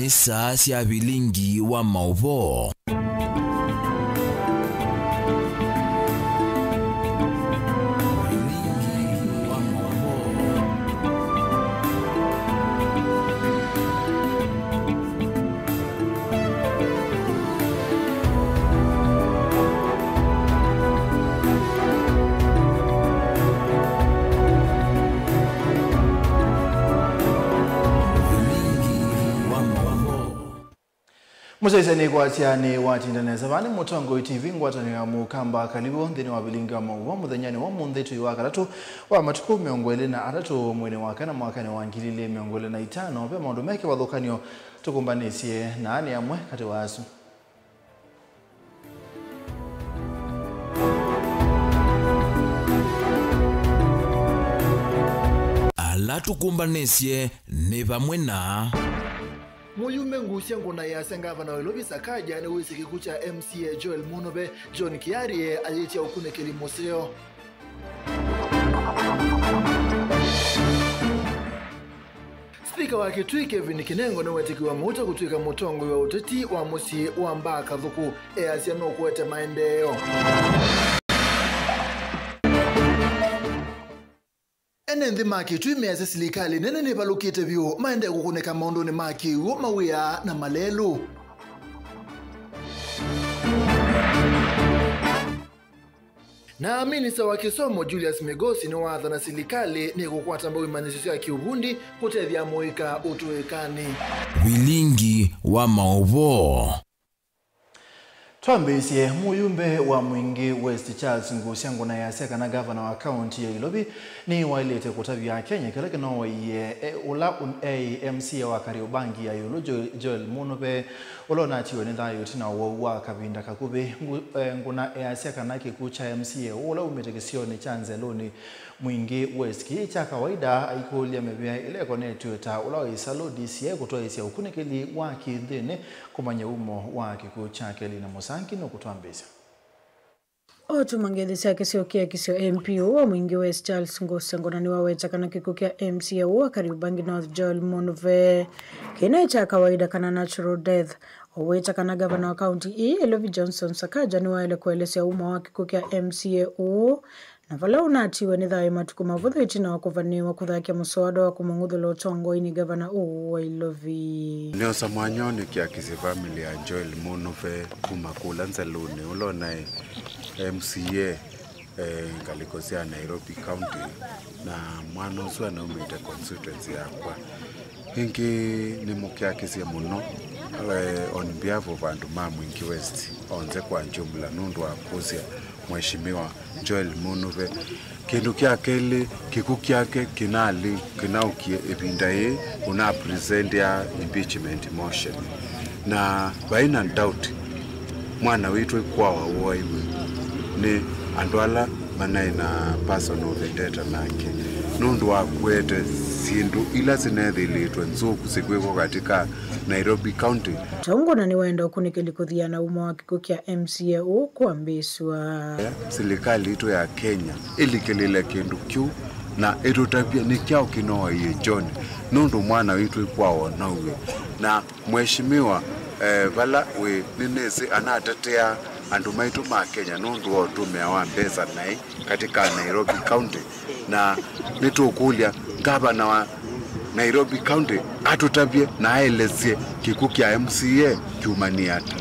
ni saa cia bilingi wa mauvo. Musaisani kwa tiani watindaneza bani mutongo TV ngwatani ya mukamba kalibu ndini wa bilingi wa mauwa muthanyani wa mundetu iwakaratu wa matuku miongwele na atatu mwene wakana mwakani wangilile miongwele na itano pe maundu meke wathukanio tukumbanisye na ani amwe kati wasu ala tukumbanisye ni pamwe na Muyume ngusia ngona ya Gavana wa Nairobi Sakaja ni wisi kikucha MCA Joel Munobe John Kiarie aliyetia ukune kilimoseo. Spika wa Kitui Kevin Kinengo na wetikiwa muta kutuika mutongo wa uteti wa musi wa Mbaka Thuku easia no kuete maendeleo. Enenthi maki tuimeza silikali nene ni balukite vyo maende kukuneka maondo ni maki uo mawia na malelu. Na minista wa kisomo Julius Migosi ni wadha na silikali ni kukwata mbawi manisisio ya kiubundi kutethia moika utuekani. bilingi wa mauvo. Twambisye muyumbe wa Mwingi West Charles Ngusia ngona ya seka na Gavana wa county ya Ilobi ni wailete kutavya Kenya keleke no ye ula MC wa Kariobangi ya Yulu Joel Munobe ulona tiwe ni thayo tina wa kabinda kakube ngona ya seka na kikucha MC ula umetekesio ni chanze loni Mwingi West kicha kawaida aikolia mebea ile kone tueta ula isalo DCA kutoa isia ukunekeli wa kidhene kumanya umo wa kikucha keli na Musangi no kutwambisa. Otu mangedhisa kisio MPO wa Mwingi West Charles Ngusia ngona ni waweza kana kikukia MCA wa Kariobangi North Joel Munobe kinecha kawaida kana natural death waweza kana Gavana wa county Ilobi Johnson Sakaja ni waile kuelesea umma wa kikukia MCA na vala unatiwe ni thayo matuku mavuthu itina wa kuvaniwa kuthakia muswada wa kumunguthulo utongo ini Gavana wa Ilobi. Niosa mwanyoni kia kisi family ya Joel Munobe kumakula nzaluni ulona MCA ngalikosia Nairobi County na mwana usua na umite constituency yakwa. Hinki ni mukia kisi muno on behalf of Anduma Mwingi West onze kwa njumla nundu wa kusia Mheshimiwa Joel Munobe kindu kyakeli kiku kyake kinaukie ebinda ye una present ya impeachment motion na baina doubt mwana witu kwa waiwe ni andwala manaina personal vendetta nake nundu wa kwete sindu ila zinethiletwe nzuku sikweko katika Nairobi County. Taungona ni waenda ukunikeli kuthiana umma wa kikukia MCA kuambiswa. Serikali ito ya Kenya ilikelele kindu kiu na etotapia ni kyao kinoa ye John nundu mwana witu kwao nawe na mheshimiwa vala we ninezi anatetea Anduma itu ma Kenya nundu wa tume wa mbeza nai katika Nairobi County na nitukulia Gavana wa Nairobi County atutabie na aelezie kikukia MCA kiumaniata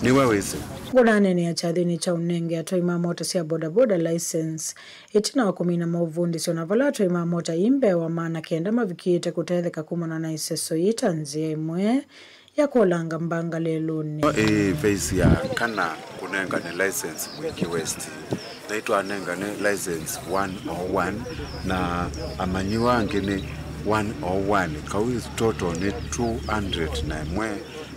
ni weweze ngona nene ya chathini cha unenge atoima mota sia boda license itina wakumina mauvundi siona vala atoima mota imbe wa maana kenda mavikite kutetheka kumona na iseso itanzie imwe ya kolanga mbanga leluni. Face ya kana kunenga ni license Mwingi West naitwa nenga ni license 101 na amanyiwa ngine 101 kawi total ni 200 na mwe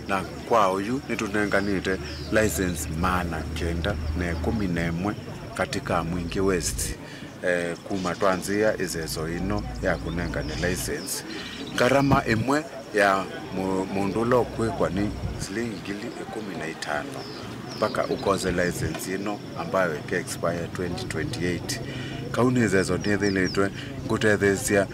na kwa uyu nitunenganite license maana kenda na 11 katika Mwingi West kuma twanzia izezo ino ya kunenga ni license karama emwe ya mundulo kwekwa ni shilingi 15 mpaka ukoze license ino ambayo ke expire 2028 kauni zezo ndiziletwe kutethesia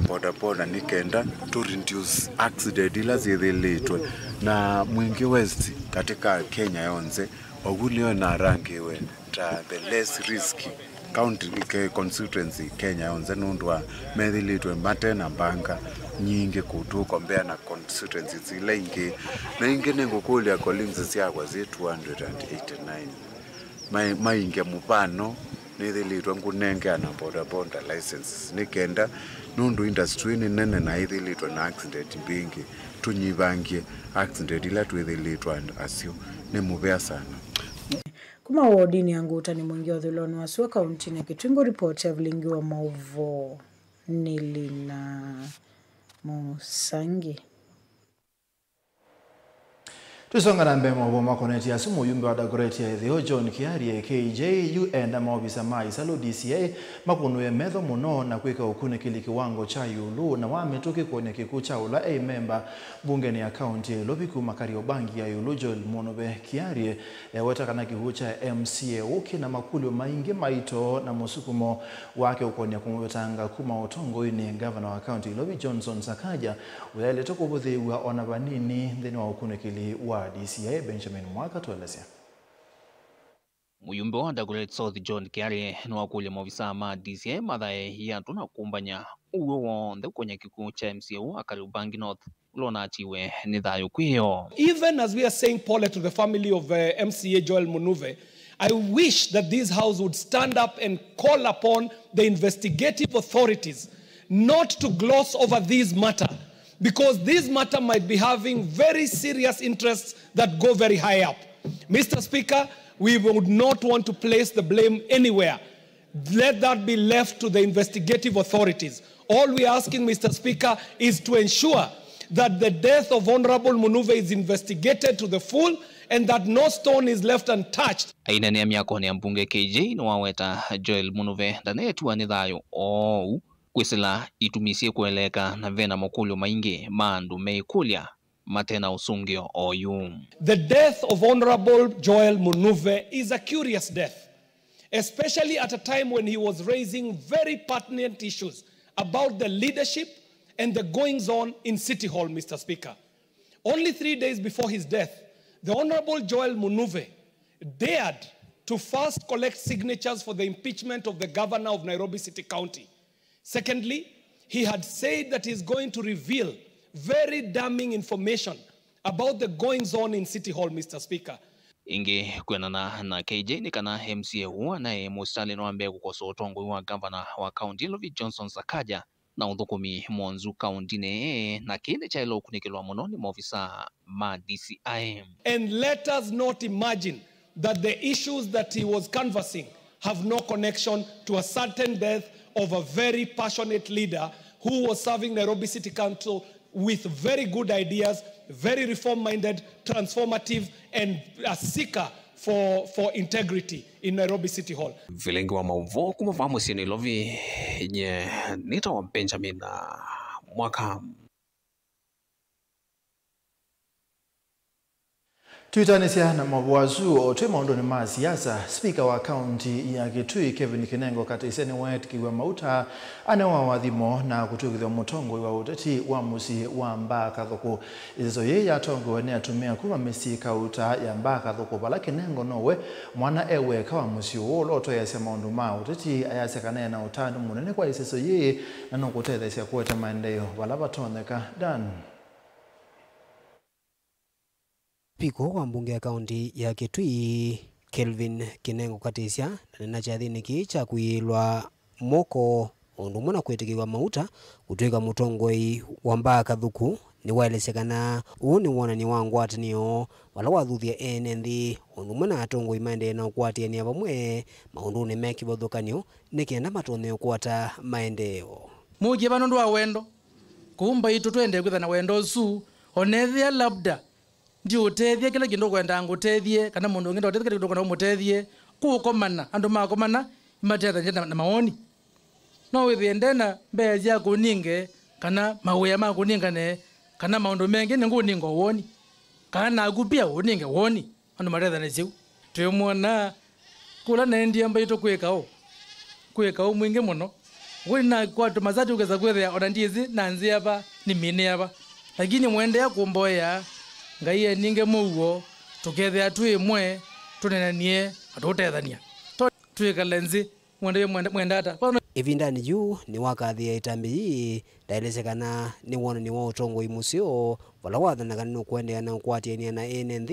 bodaboda nikenda to reduce accident ila zithilitwe na Mwingi West katika Kenya yonze ogulio na rangiwe ta the less risky county constituency Kenya yonze nundwa methilitwe matena mbanga nyingi kutu kompea na constituency zile ingi na ingi nengukulia Collins siakwa zi 289 mainge mupano nithilitwe ngunenge na bodaboda licenses nikenda nundu industry ni nene na ithilitwe na accident bingi tunyivangie accident ila twithilitwe asio ni mubea sana. Kuma wodini yangu utani Mwingi wa Thuloni Wasua kaunti na Kitwingo. Report ya Vilingi wa Maovo Nilina Musangi. Tusonga na mbema wa makoneti ya sumu yumbe wa Dagoretti ya Ethio John Kiarie KJ UN na maobisa maisalo DCA makunwe metho muno na kwika ukune kili kiwango cha yulu na wametuki kwenye kikuu cha ula member bunge ni akaunti ya Ilobi Kariobangi ya yulu Joel Munobe Kiarie wetakana kikuu cha MCA uki na makulio maingi maito na musukumo wake ukonya kumwetanga kuma utongo ini governor wa akaunti Ilobi Johnson Sakaja uyale toko buthi wa onabanini dheni wa ukune kili wa DCA Benjamin Mwaka tuelezea. Muyumbe wa Dagoretti South John Kiarie ni wakule mobisa ma DCA madhae ya tunakumbanya uwe wonde kwenye kikuu cha MCA wa Kariobangi North ulona achiwe nidhayo kwiyo. Even as we are saying Paul to the family of MCA Joel Munuve, I wish that this house would stand up and call upon the investigative authorities not to gloss over this matter, because this matter might be having very serious interests that go very high up. Mr. Speaker, we would not want to place the blame anywhere. Let that be left to the investigative authorities. All we are asking, Mr. Speaker, is to ensure that the death of Honorable Munuve is investigated to the full and that no stone is left untouched. Aina ni miako ni mbunge KJ ni waweta Joel Munuve ndane tuwa nidhayo kwisila itumisie kueleka na vena mokulio maingi maandu meikulia matena usungio oyu. The death of Honorable Joel Munuve is a curious death, especially at a time when he was raising very pertinent issues about the leadership and the goings-on in City Hall, Mr. Speaker. Only 3 days before his death, the Honorable Joel Munuve dared to first collect signatures for the impeachment of the governor of Nairobi City County. Secondly, he had said that he's going to reveal very damning information about the goings-on in City Hall, Mr. Speaker. Inge kuenana na KJ ni kana MCA huwa nae Mustali Nwambe kukoso utongo wa governor wa county Ilobi Johnson Sakaja na udhukumi mwanzu county ne na kile cha ilo kunikilwa mononi maofisa ma DCI. And let us not imagine that the issues that he was canvassing have no connection to a certain death of a very passionate leader who was serving Nairobi City Council with very good ideas, very reform-minded, transformative, and a seeker for integrity in Nairobi City Hall. Vilingi wa Maovo kumafahamu sini Ilobi nye nita wa Benjamin Mwaka. Tuitanesia na mabuazu otwe maondoni maa siasa. Speaker wa kaunti ya Kitui Kevin Kinengo katiseni wet kiwa mauta anewa wadhimo na kutukidhwa mutongo wa uteti wa musi wa mbaka dhoko. Izo ye ya tongo wane atumia kuma mesi kauta ya mbaka dhoko pala Kinengo nowe mwana ewe kawa musi uolo oto ya sema maundu maa uteti ayasekane na utani munene kwa isiso ye na nukuteza isia kuweta maendeyo walaba toneka Dan. Piko wa mbunge ya kaunti ya Kitui Kelvin Kinengo katisia na nina chathini ki cha kuilwa moko undu muna kwetikirwa mauta kutwika mutongoi wa mbaka thuku ni waelesekana uni wona ni wangwatanio wala wathuthia NND undu muna atongoi maende na ukwatia ni abamwe maundu ni mekibothokanio nikienda matone ukwata maendeo mugie banondu wa wendo kumba itu twende kwithana wendo su onethia labda ndio utethie kila kindu kwenda ngutethie kana mundu ngenda utethie kila kindu kwenda umutethie kukomana andu makomana imatetha njenda na maoni no withiendena mbezi ya kuninge kana mawea ma kuningane kana maundu mengi ni nguningo woni kana agupia uninge woni andu matetha na ciu twimwona kula na ndia mbaito kwikao mwingi muno wina kwa mazati ukeza kwethea ona ndizi na nzi hapa ni mine hapa lakini mwendea kumboya ngai ninge mugo tukethea tu imwe tunenanie atutethania twikalenzi mwendata ivindani juu ni wakathia itambi ndaelesekana ni wona ni wa utongo imusio vala wathanaga ni kuendeana na kwatiania na NND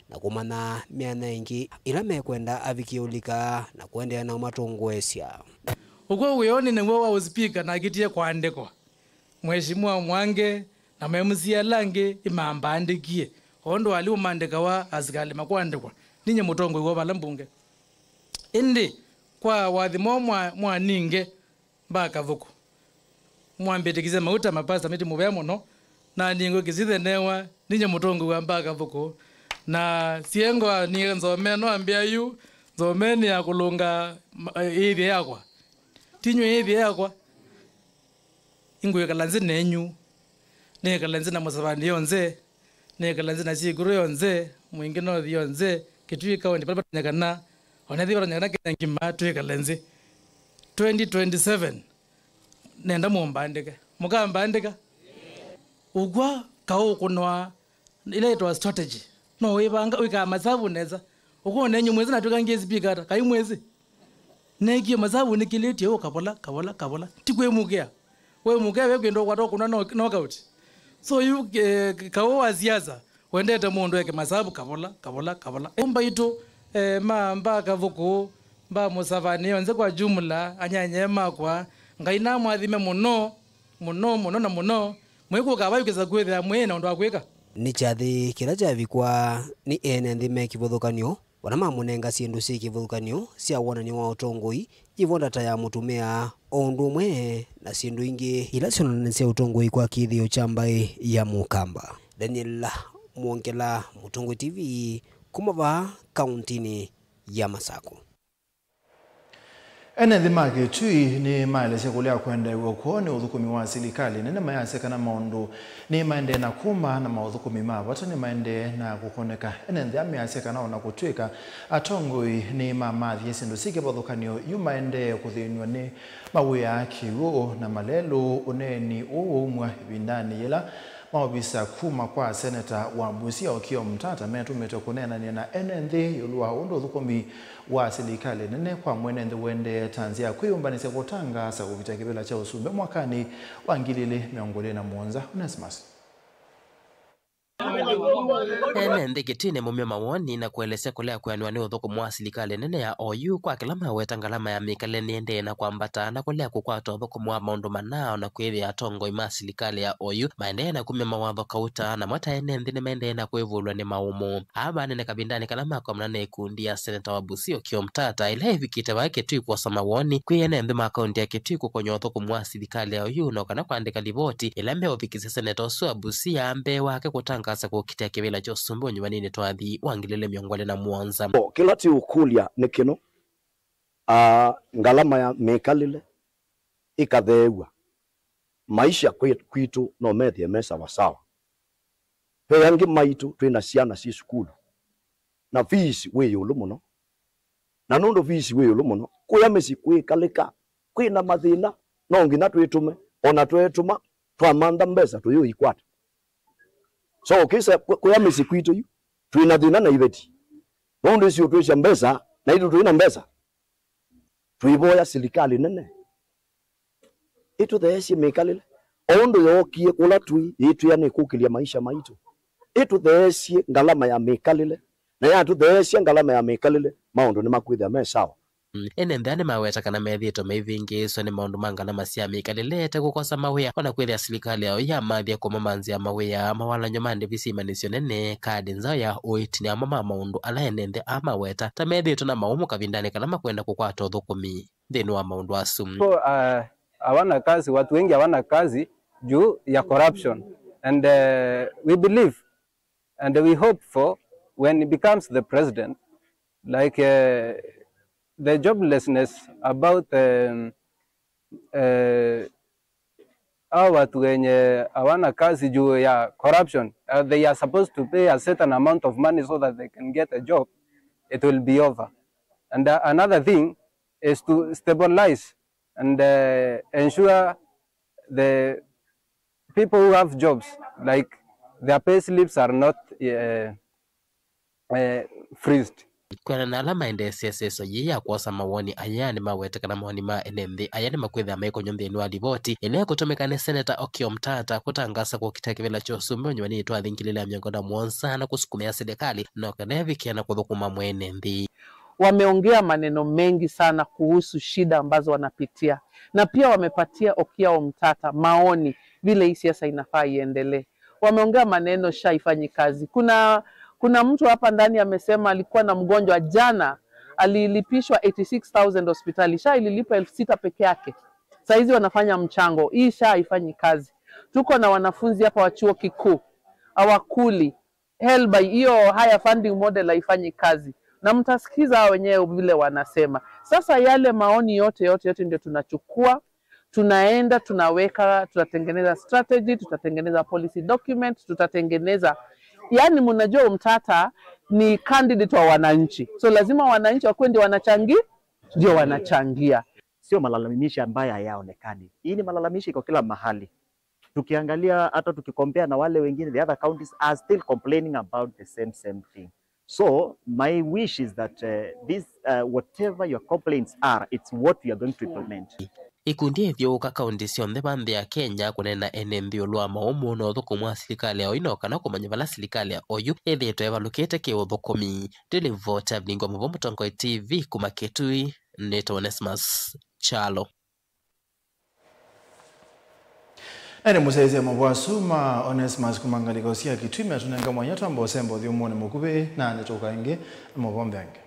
na kumana miana ingi ila mekwenda avikiulika na kuendeana na matongwesya uko uyoni ningwe wa speaker na kitie kwandikwa mheshimiwa Mwange na memsia lange imamba andikie ondo ali umandika wa azikali makwandikwa ninye mutongo iwo vala mbunge indi kwa wathimo mwaninge mbaka vuku mwambitikize mauta mapasa miti mubea muno na ningo kizithendewa ninye mutongo wa mbaka vuku na siengo ni nzomeno ambia yu nzomeni ya kulunga hivi yakwa tinywe hivi yakwa ingwe kalanzi nenyu ne kalanzi na musabani yonze ne kalanzi na chiguru yonze mwingino yonze kitwika wendi pala nyakana onethi bara nyakana kengima twika lenzi 2027 nenda mumbandika mukambandika ugwa kawo kunwa ile itwa strategy no ibanga wika masabu neza uko nenyu mwezi natuka ngezi bigata kai mwezi neki masabu nikileti yo kabola tikwe mugea we mugea we kwendo kwato kuna knockout so you kawo aziaza wendete mundu yake masabu kabola omba ito mamba kavuku mba musavani yonze kwa jumla anyanye makwa ngaina mwathime muno mwiko kabayukeza kwethera mwena ndo akwika ni chathi kila chavikwa ni NND mekivuthukanio wana mamunenga sindu si kivuthukanio cia wonani wa utongoi ivonda ta ya mutumia ondu mwe na sindu ingi ila cionana cia utongoi kwa kithio cha mbai ya Mukamba. Daniel Mwongela, Mutongoi TV, kumava kauntini ya Masako. NND mage tui ni maeleze kulia kwenda iwoko ni uthukumi wa silikali nene mayase kana maundu ni maende na kuma na maudhukumi mabata ni maende na kukoneka NND mayase kana ona kutwika atongoi ni mamathi yesindu sike bodhukanio yu maende kuthinwa ni mawia kiwo na malelo uneni uumwa bindani yela maobisa kuma kwa seneta wa Busia Okiya Mtata metumete kunena ni na NND yulua undo thukumi wa silikali nene kwa mwenende wende tanzia kuyumbanise kutanga sa kuvita kibela cha usumbe mwakani wa ngilile miongole na Mwanza Onesimus. NND kitine mumio mawoni na kuelezea kulea kuyanwa ni uthuku mwa silikali nene ya OU kwa kilama wetangalama ya mikale niende na kwambata na kulea kukwata uthuku mwa maundu manao na kweli ya tongo ima silikali ya OU maende na kumia mawadho kauta na mwata NND ni maende na kuivulwa ni maumu haba nene kabindani kalama kwa mnane ikundi ya seneta wa Busia Okiya Mtata ila hivi kitewa ketui kwa samawoni kwa NND makaundi ya ketui kukonyo uthuku mwa silikali ya OU na kana kuandika livoti ila mbeo vikise seneta osua Busia ambe wake kutangasa kukitea kibela cha usumbu nyumanini twathi wangilile miongole na Mwanza. Kila ti ukulia nikino ngalama ya mekalile ikathewa maisha kwitu no methie mesa wasawa pe yangi maitu twina ciana ci sukulu na fees we yulu muno na nondo fees we yulu muno kuya mesi kwikalika kwina mathina no ngina twitume ona twetuma twamanda mbesa tuyu ikwata so kisa kuya mesi kwitu yu twina thina na iveti nondo cio twisha mbesa na itu twina mbesa twiboya silikali nene itu thesi mekalile ondo yokie kula tui itu ya nikukilia maisha maitu itu thesi ngalama ya mekalile na ya tu thesi ngalama ya mekalile maundu ni makwithia me sawa NND ni maweta kana methito mevingi so ni maundu mangana masia mekalile te gukosa mawia ona kwithia silikali yao ya mathia kwa mamanzi ya mawia mawala nyomande visimanisio nene kadi nzao ya oitini ya mama maundu ala NND amaweta ta methito na maumu kavindani kana makwenda kukwata uthukumi thini wa maundu asum so hawana kazi, watu wengi hawana kazi juu ya corruption and we believe and we hope for when he becomes the president like the joblessness about watu wenye hawana kazi juu ya corruption they are supposed to pay a certain amount of money so that they can get a job, it will be over. And another thing is to stabilize and ensure the people who have jobs, like their pay slips are not freezed. Kwena na alama endesya seso ya kuosa mawoni ayani mawetekana mawoni ma NMD ayani makwetha meko nyonthi ni walivoti ile kutumika ni Senator Okiya Omtata kutangasa kwa kitekevela chosume onywani itwa thinkilile miongo na mwonsa na kusukumia serikali na kanevikia na kuthukuma NMD. Wameongea maneno mengi sana kuhusu shida ambazo wanapitia, na pia wamepatia Okiya Omtata maoni vile hii siasa inafaa iendelee. Wameongea maneno SHA ifanyi kazi. Kuna mtu hapa ndani amesema alikuwa na mgonjwa jana alilipishwa 86,000 hospitali, SHA ililipa 6,000 peke yake. Sasa hizi wanafanya mchango, hii SHA haifanyi kazi. Tuko na wanafunzi hapa wa chuo kikuu hawakuli, HELB hiyo higher funding model haifanyi kazi, na mtasikiza wenyewe vile wanasema. Sasa yale maoni yote ndio tunachukua, tunaenda tunaweka, tutatengeneza strategy, tutatengeneza policy document, tutatengeneza, yani mnajua Omtata ni candidate wa wananchi, so lazima wananchi wakuwe ndio wanachangia. Sio malalamishi ambayo hayaonekani. Hii ni malalamishi kwa kila mahali. Tukiangalia hata tukikompea na wale wengine, the other counties are still complaining about the same thing. So my wish is that this whatever your complaints are, it's what we are going to implement. Ikundi evyo kaunti cionthe banthi ya Kenya kunena NMD ulwa maumu no thukumwa serikali ya inoka na kumanya vala serikali ya oyu ethitwe evalukite kiuthukumi. Delivota Blingo Muvo Mutongo TV kuma Kitui, Neto Onesmus Chalo. Ene musaize mabwasu ma Onesmus kumangaliko sia Kitui matunenga mwanyato ambo sembo thiumone mukube na netoka inge mabombe ange.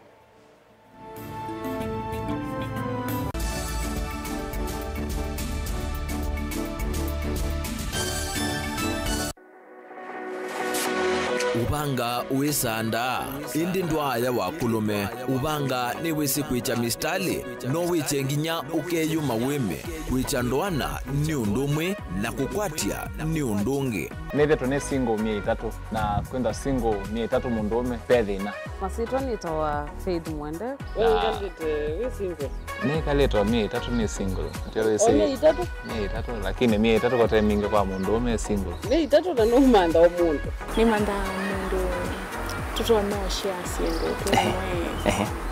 Ubanga uisanda indi ndwaya wakulume ubanga ni wisi kwicha mistali no wiche nginya ukeyuma wime kwicha ndwana ni undumwe na kukwatia ni undungi neve tone single 300 na kwenda single 300 mundume pedina masito nitoa Faith Mwende we single ne kaleto 300 ni single tero si 300 lakini 300 kwa time mingi kwa mundume single 300 na no manda omuntu ni manda mundu tuto no share single tu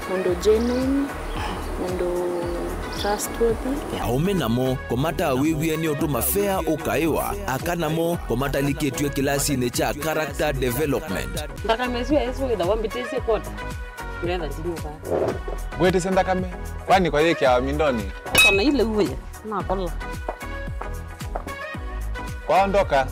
mundu genuine mundu trustworthy aume namo komata wiwie ni otuma fair ukaiwa akanamo komata liketwe kilasi ne cha character development ndaka mezu yesu ida wambitese kota kulenda tinuka gwete senda kame kwani kwa yeke ya mindoni kana ile uwe na kola kwaondoka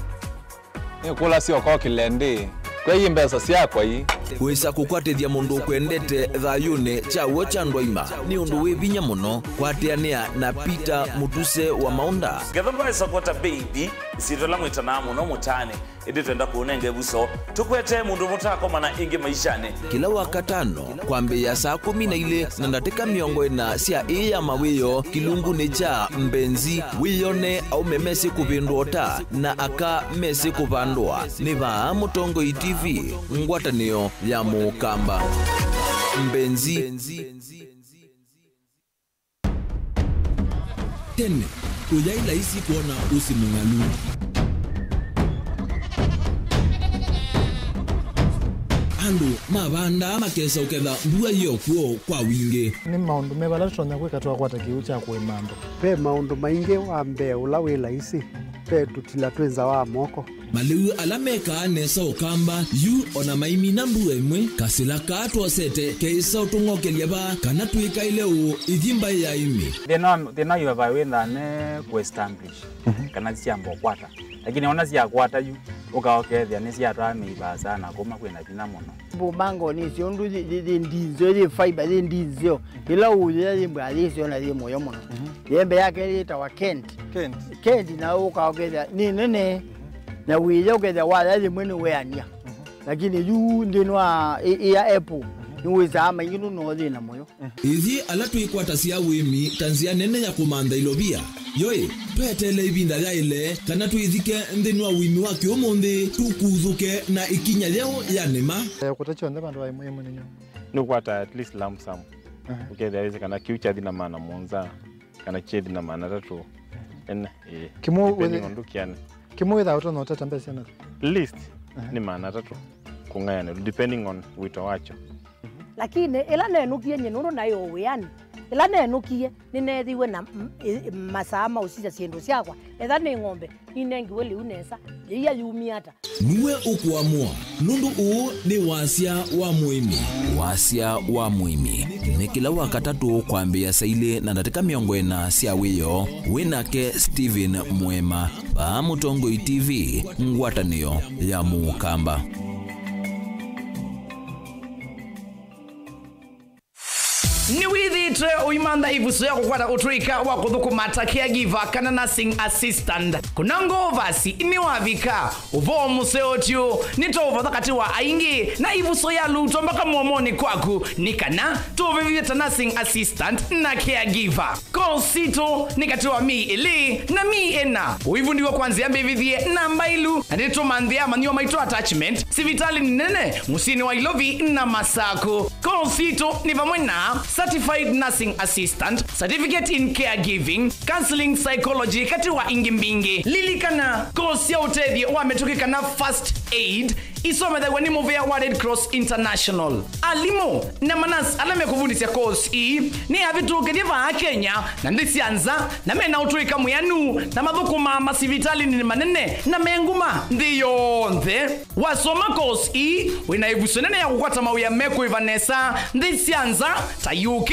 ni kula sio kwa kilende kwa hii mbesa sia kwa hii kwisa kukwatithia mundu kwendete thayune cha wocha ndwaima ni undu wibinya muno kwatiania na Peter Mutuse wa Maunda Gavana Sokota baby sitola mwitana muno mutane indi twenda kuonenge buso tukwete mundu mutako mana ingi maishane kila wakatano kwambe ya saa 12 na ndateka miongo ina sia iya mawiyo kilungu ni cha mbenzi wiyone au memesi kupindota na aka mesi kupandwa ni ba Mutongo TV ngwatanio ya mukamba mbenzi tene uyaila isi kuona usimungalu andu mabanda makesa uketha mbua hiyo kuo kwa wingi ni maundu mebala tona kweka twa kwata kiucha kwa imando pe maundu maingi wa mbe ula wila isi pe tutila twenza wa moko maliu alameka nesa ukamba yu ona maimi na mbua imwe kasila katwa sete keisa utungokelia ba kana tuika ile u ithimba ya imi thina yu vawitha ne kuestablish kana ciambo kwata lakini ona cia kwata yu ukaokethia ni cia tamiba sana kuma kwina thina muno bubango ni ciondu ndinzo ri fiber ri ndinzo ila uya ri mbali cio na ri moyo muno yembe yake ri ta wa Kent na ukaokethia ni nene na wile ukethia wala ri mwene weania lakini yu ndinwa ya Apple niweza ama yinu no ri na moyo ithi ala tuikwata cia wimi tanzia nene ya kumanda ilobia yoi petele ibinda ya ile kana tuithike ndinwa wimi wa kiomonde tukuthuke na ikinya leo ya nema kutacho ndaba ndo imwe munyo ni kwata at least lump sum ukethia kana kiucha thina mana monza kana chethi na maana tatu ene Kimo depending on dukiani kimo without no tata mbese na list ni maana tatu kungayana depending on wito wacho lakini ila nenukie nyenuru nayo wiani ila nenukie ninethiwe na masama usija ciendu ciakwa etha ni ng'ombe inengi weli unesa iya yumiata niwe ukuamua nundu uu ni wasia wa muimi wasia wa muimi ni kila wakatatu kwambia saile na ndatika miongo ena cia wiyo winake Steven Mwema pa Mutongoi TV ngwatanio ya Mukamba. Ni withitwe uimanda ivuso ya kukwata utrika wa kuthukumata caregiver kana nursing assistant kuna ngovasi ni wavika uvo museotio nitova thakati wa aingi na ivuso ya luto mpaka muomoni kwaku ni kana tuvivita nursing assistant na caregiver konsito ni kati wa mi ili na mi ena uivu ndiwa kwanzia mbevithie na mbailu na nito mandhia manyo maito attachment sivitali ni nene musini wa ilovi na masako konsito ni vamwena certified nursing assistant, certificate in caregiving, counseling psychology kati wa ingimbingi. Lilikana course ya utethi wa metukika na first aid isomedha ni Movea Red Cross International. Alimo na manas alame kufundisha course hii ni havitu kediva Kenya na ndisi anza na mena utuika muyanu na madhukuma masivitali ni manene na menguma ndiyo nthe wasoma course hii winaivusenene ya kukwata mawia meku Vanessa ndisi anza ta UK,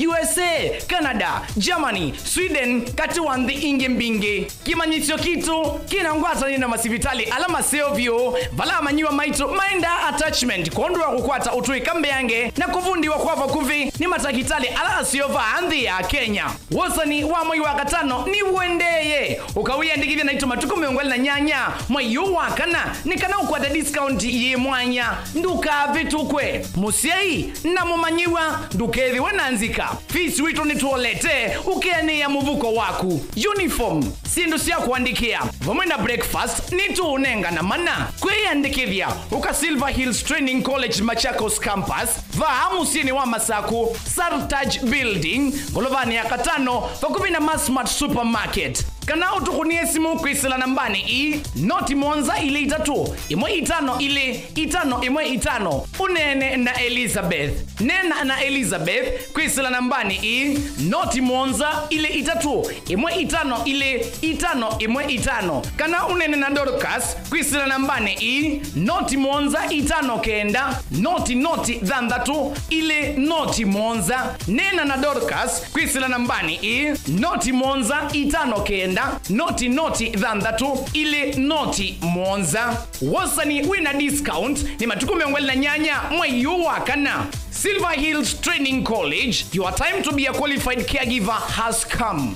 USA, Canada, Germany, Sweden kati wa ndi inge mbingi kimanyisio kitu kina ngwata ni na masivitali alama seovyo vala manyiwa maito mainda attachment kondo wa kukwata utui kambe yange na kuvundi wa kwava kuvi ni matakitali ala siova andhi ya Kenya wasani wa mwai wa katano ni wendeye ukawia ndigivya na ito matuku miongwali na nyanya mwayu wakana ni kana ukwata discount ye mwanya nduka vitukwe musiai na mumanyiwa ndukethi wananzika fees wito ni tuolete ukeani ya muvuko waku uniform sindu siya kuandikia vamwenda breakfast ni tuunenga na mana kweandikithia uka Silver Hills Training College Machakos Campus vahamu sini wa masaku Sartaj Building golovani ya katano fakuvina Massmart Supermarket kana utukunie simu kuisila nambani i noti monza ile itatu imwe itano ile itano imwe itano unene na Elizabeth nena na Elizabeth kuisila nambani i noti monza ile itatu imwe itano ile itano imwe itano kana unene na Dorcas kuisila nambani i noti monza itano kenda noti dhandatu ile noti monza nena na Dorcas kuisila nambani i noti monza itano kenda noti dhandatu ile noti monza wasani wina discount ni matuku miongwali na nyanya mwayu wakana Silver Hills Training College, your time to be a qualified caregiver has come.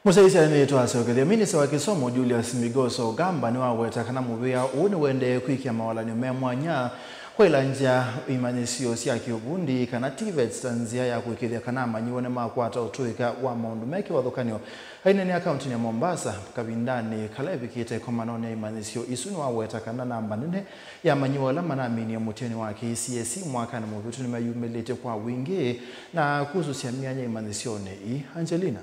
Musaisia ni twasogethia minisa wa kisomo Julius Migoso gamba ni waweta kana muvia uni wende kwikia mawalani memwanya kwela njia imanisio cia kiubundi kana TVET tanzia ya kwikithia kana manyiwone makwata utuika wa maundu meki wathukanio haine ni akaunti ya Mombasa kabindani kalevi kite komanone ya imanisio isuni waweta kana namba nene ya manyiwala manamini ya mutiani wa KCSE mwaka na muvitu ni mayumelete kwa wingi na kuhusu mianya imanisione Angelina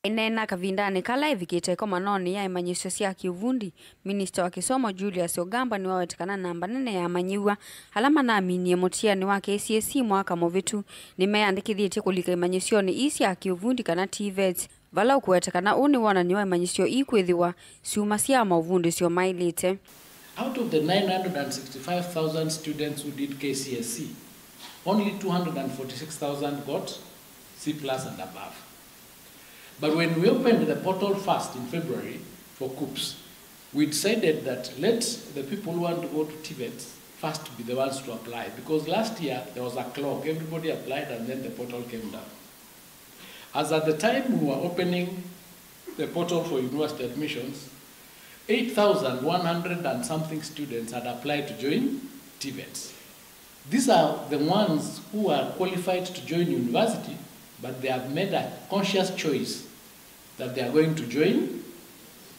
Inena kavindani kala evikite kwa manoni ya imanyisio cia kiuvundi Minister wa kisomo Julius Ogamba ni wawetekana namba nene ya manyiwa halama na amini ya mutiani wa KCSE mwaka muvitu ni meandikithite kulika imanyisio ni isi ya kiuvundi kana TVET vala ukuwetekana uni wana niwa imanyisio ikwithiwa siuma cia mauvundi sio mailite. Out of the 965,000 students who did KCSE, only 246,000 got C+ and above. But when we opened the portal first in February for COOPS, we decided that let the people who want to go to TVET first be the ones to apply. Because last year there was a clock, everybody applied and then the portal came down. As at the time we were opening the portal for university admissions, 8,100 and something students had applied to join TVET. These are the ones who are qualified to join university, but they have made a conscious choice that they are going to join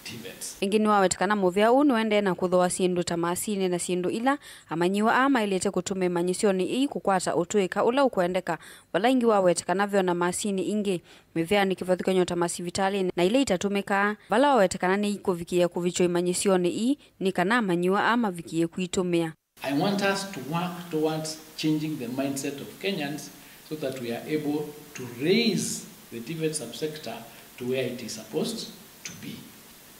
TVETs. Ingini wawetekana muvya unu wende na kuthoa sindu ta masini na sindu ila amanyiwa ama ilete kutume manyisioni ii kukwata utuika ula ukuendeka wala ingi wawetekana vyo na masini ingi mivya ni kivathika nyota masivitali na ile itatumika wala wawetekana ni kuvikia kuvicho imanyisioni ii ni kana amanyiwa ama vikie kuitumia. I want us to work towards changing the mindset of Kenyans so that we are able to raise the TVET subsector to where it is supposed to be.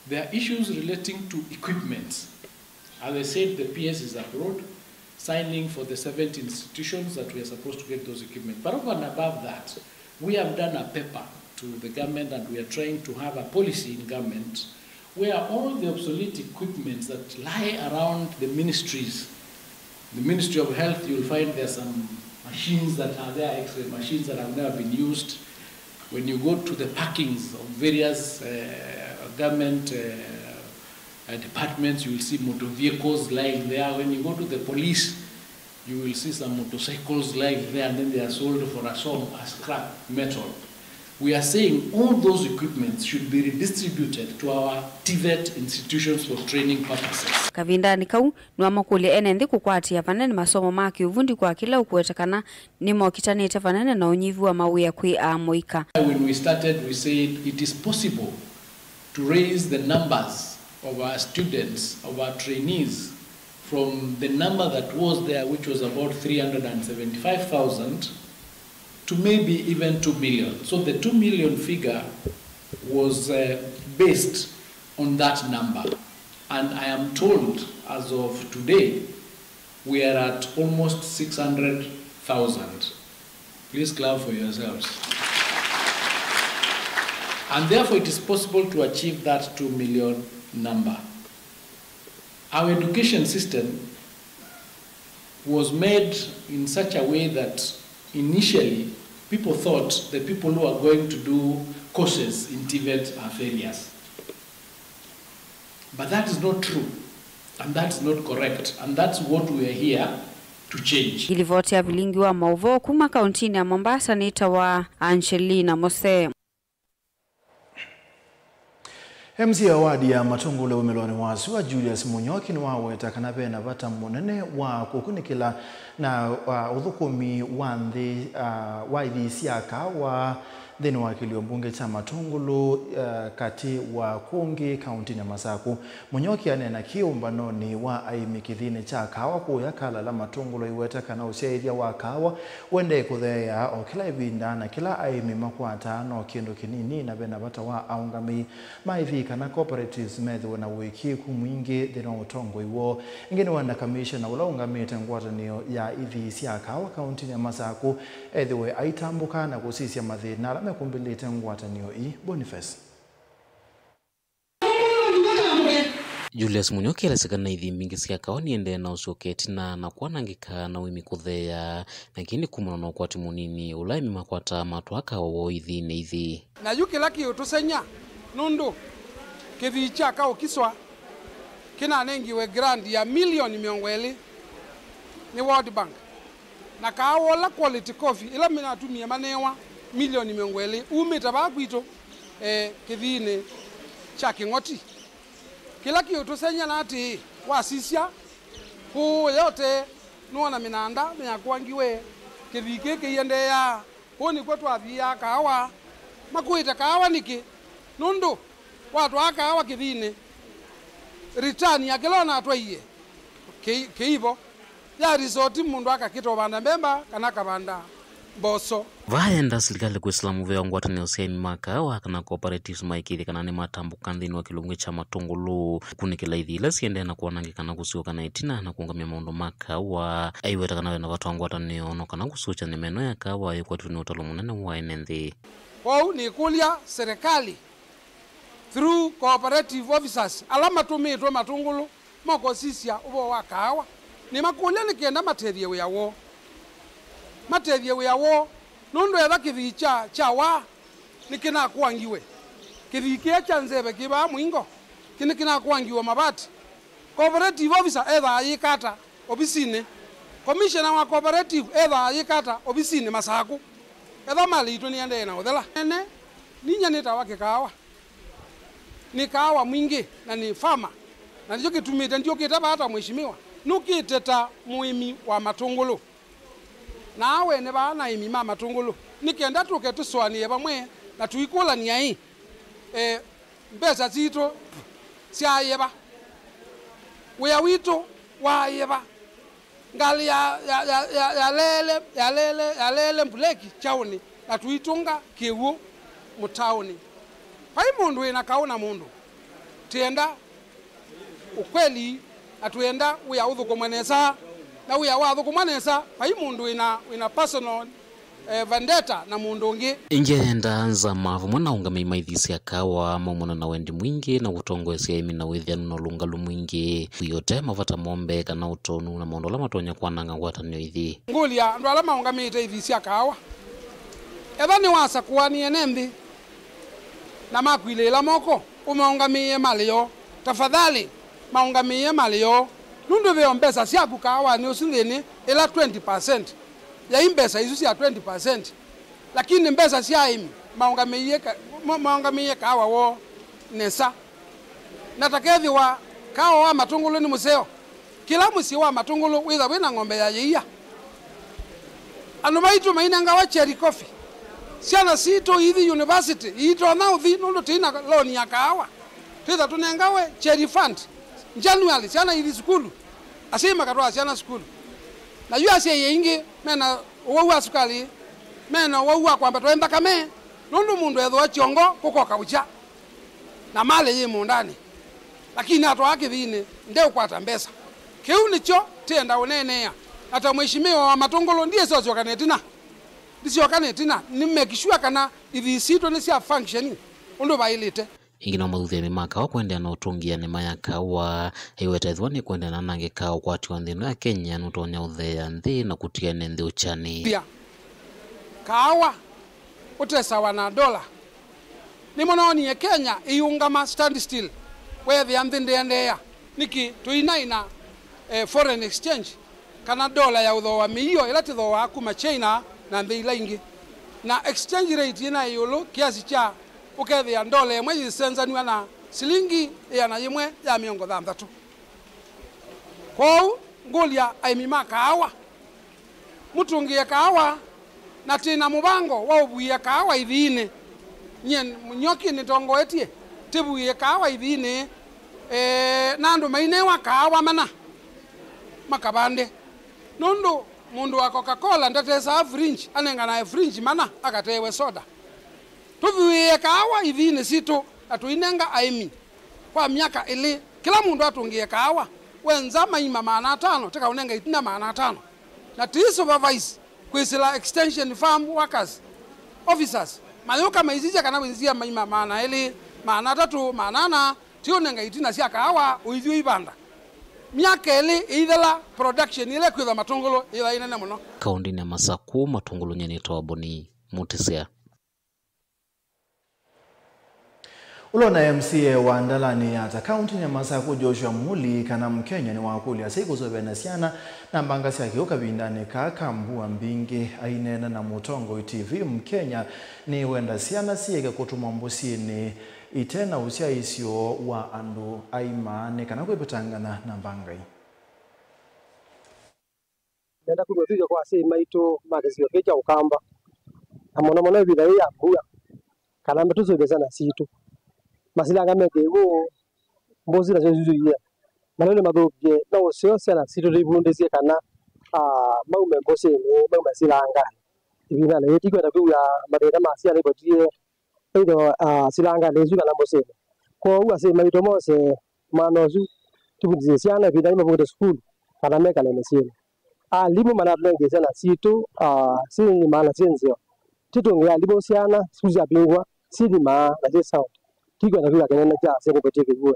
There are issues relating to equipment. As I said, the PS is abroad, signing for the 70 institutions that we are supposed to get those equipment. But over and above that, we have done a paper to the government and we are trying to have a policy in government where all the obsolete equipment that lie around the ministries, the Ministry of Health, you'll find there are some machines that are there, X-ray machines that have never been used. When you go to the parkings of various government departments, you will see motor vehicles lying there. When you go to the police, you will see some motorcycles lying there, and then they are sold for a sum as scrap metal. We are saying all those equipments should be redistributed to our TVET institutions for training purposes. Kavindani kau nuamakuli enendi kukwatia vanene masomo maki uvundi kwa kila ukuwetekana nimo kitanite vanene na unyivu wa mawia kui amoika. When we started, we said it is possible to raise the numbers of our students, of our trainees, from the number that was there, which was about 375,000, to maybe even 2 million. So the 2 million figure was based on that number. And I am told, as of today, we are at almost 600,000. Please clap for yourselves. And therefore it is possible to achieve that 2 million number. Our education system was made in such a way that initially people thought the people who are going to do courses in TVET are failures. But that is not true, and that's not correct, and that's what we are here to change. Ilivotia vilingi wa mauvo kuma kauntini ya Mombasa nita wa Angelina Mose. MC awadi ya matungule umeloni wasu wa Julius Munyoki ni waweta kanape na vata munene wa kukunikila na uthukumi wa ithi siaka wa thini wa kilio mbunge cha matungulu kati wa kungi kaunti ya Masaku. Munyoki anena kiumbanoni wa aimikithini cha kawa kuya kala la matungulu iweta kana usiaidia wa kawa wende kuthea o kila ibinda na kila aimi makwata no kindu kinini na bena bata wa aungami maithi kana cooperatives metho na wiki kumwingi thino utongo iwo ingine wana kamisha na ulaungamite ngwatanio ya ithi cia kawa kaunti ya Masaku ethiwe aitambuka na kusisia mathina mekumbilite ngwatanio i Boniface. Julius Munyoki alasikana ithi mingi cia kawa niende na ucoketi na kwanangika na wimi kuthea na kini kumana na ukwati munini ulaimi makwata matwaka wo ithi ne ithi na yuki laki utusenya nundu kithi cha kawa kiswa kina nengiwe grant ya milioni 200 ni World Bank na kawa la quality coffee ila mina tumia manewa milioni 200 umita bakwito kithine cha King'oti kila kiutusenya nati wasisia ku yote nuona minanda myakwangiwe kithike kiyendeya honi kwetu athia kawa makuita kawa niki nundu watu akawa kithine return ya kilona atwaiye kiivo ya resort mundu akakito banda mbemba kana kabanda boso vaenda serikali kwa Islamu vya ngwatani usemi maka wa kana cooperatives maikiri kana ni matambuka ndini wa kilungu cha matungulu kunikila ithila siende na kuonangika na kusuka na itina na kuungamia maondo maka wa aiweta kana na watu ngwatani ono kana kusucha ni meno ya kawa yuko tuni utalo munene wa NND wao ni kulia serikali through cooperative officers alama tumitwe matungulu moko sisia ubo wa kawa ni makulia nikienda materie yawo nundu etha kithi cha wa nikina kwangiwe kithi kia cha nzebe kiba mwingo kina kwangiwa mabati cooperative officer etha ayikata obisine commissioner wa cooperative etha ayikata obisine Masaku etha mali itu niende na uthela ene ninya nita wake kawa ni kahawa mwingi na ni farmer na ndicho kitumite ndio kitaba hata mheshimiwa nukiteta muimi wa matungulu nawe ne bana imi mama matungulu nikenda tuke tuswanie bamwe na tuikula ni ai mbesa zito sia yeba we wito wa yeba ngali ya lele mbuleki chauni na tuitunga kewo mutauni pai mundu ina kaona mundu tienda ukweli atuenda uya udhu kumwenesa na uya wadhu kumwenesa pai mundu ina personal vendetta na mundu ungi ingenda nza mavu mwana ungame maithisi akawa momona na wendi mwingi na kutongoesya imi na withianu no lungalu mwingi yote mavata mombe kana utonu na mondo la matonya kwananga ngwatanio ithi ngulia ndo alama ungamite ithisi akawa eba ni wasa kuani enembi na makwilela moko umeungamie malio tafadhali maungamie malio nundu vyo mbesa siaku kawa ni usingeni ila 20% ya imbesa isu ya 20% lakini mbesa sia imi maungamie kawa wo nesa natakethi wa kawa wa matungulu ni museo kila musi wa matungulu witha wina ng'ombe ya yeia anu baitu mainanga wa cherry coffee siana sito hithi university ito na uthi nundu tina loan ya kawa titha tunengawe cherry fund January siana hithi skulu asima katwa siana skulu na yu asia yeingi mena uwa sukali mena uwa kwamba twemba kame nundu mundu etho achiongo kukoka ucha na male yi mundani lakini atwa akithine ndeu kwata mbesa kiu nicho tienda unenea hata mheshimiwa wa matungulu ndiye socio kanetina ndisio kanetina nimekishua kana ithi sito ni sia function undu bailite ingina mauthe maka wa kwendea na utungia nema ya kawa iwetethwa ni kwendea na nange kawa kwatiwa nthino ya Kenya nutonya uthea nthi na kutiene nthi uchani pia kawa utesawa na dola ni mononi ya Kenya iungama stand still wethia nthi ndiendea niki tuinaina foreign exchange kana dola ya uthoa miio ila tithoa akuma China na nthi ila ingi na exchange rate ina yulu kiasi cha ukethia dola imwe yisenzanwa na silingi yana yimwe ya 60 kwao ngulia aimima kawa mutungie kawa na tina mubango wa ubuye kawa ithine nyen nyoki ni tongoetie tibuye kawa ithine nandu maine wa kawa mana makabande nundu mundu wa Coca-Cola ndatesa fringe anengana fringe mana akatewe soda tuviye kawa ithine situ atuinenga aimi kwa miaka ili kila mundu atungie kawa wenza maima 500 tika unenga itina 500 na ti supervise kwisila extension farm workers officers mayoka maizija kana wenzia maima 3 8 ti unenga itina sia kawa uithio ibanda miaka ili ithela production ile kwitha matungulu ila inene muno kaundi na Masaku matungulu nyene tawaboni mutisia Ulona MCA wa Ndalani ata kaunti ya Masaku Joshua Muli kana Mkenya ni wakuli asiku zobe siana na mbangasi ya kiuka bindane kaka mbua mbingi ainena na Mutongo TV Mkenya ni wenda siana siega kutuma mbusi ni itena usia isio wa andu aimane kana kwepetangana na mbangai nenda kugothija kwa si maito magazio kecha ukamba amona mona bidai ya bua kana mbetuzo bezana situ masilanga megewo mbozi na zuzuye malole madoge na osio sana situ ribundezie kana maume mbose ni maume silanga ibina na yetiko na kuya madera masia le bodie ndo silanga lezu kana mbose ko uase maito mose manozu tubuzie sana bidai maboda school kana meka le mesini limu manabenge sana situ sini maana senzio titungia libo siana suza bingwa sini maana na sound tigo na vile kana cha sene boteke huo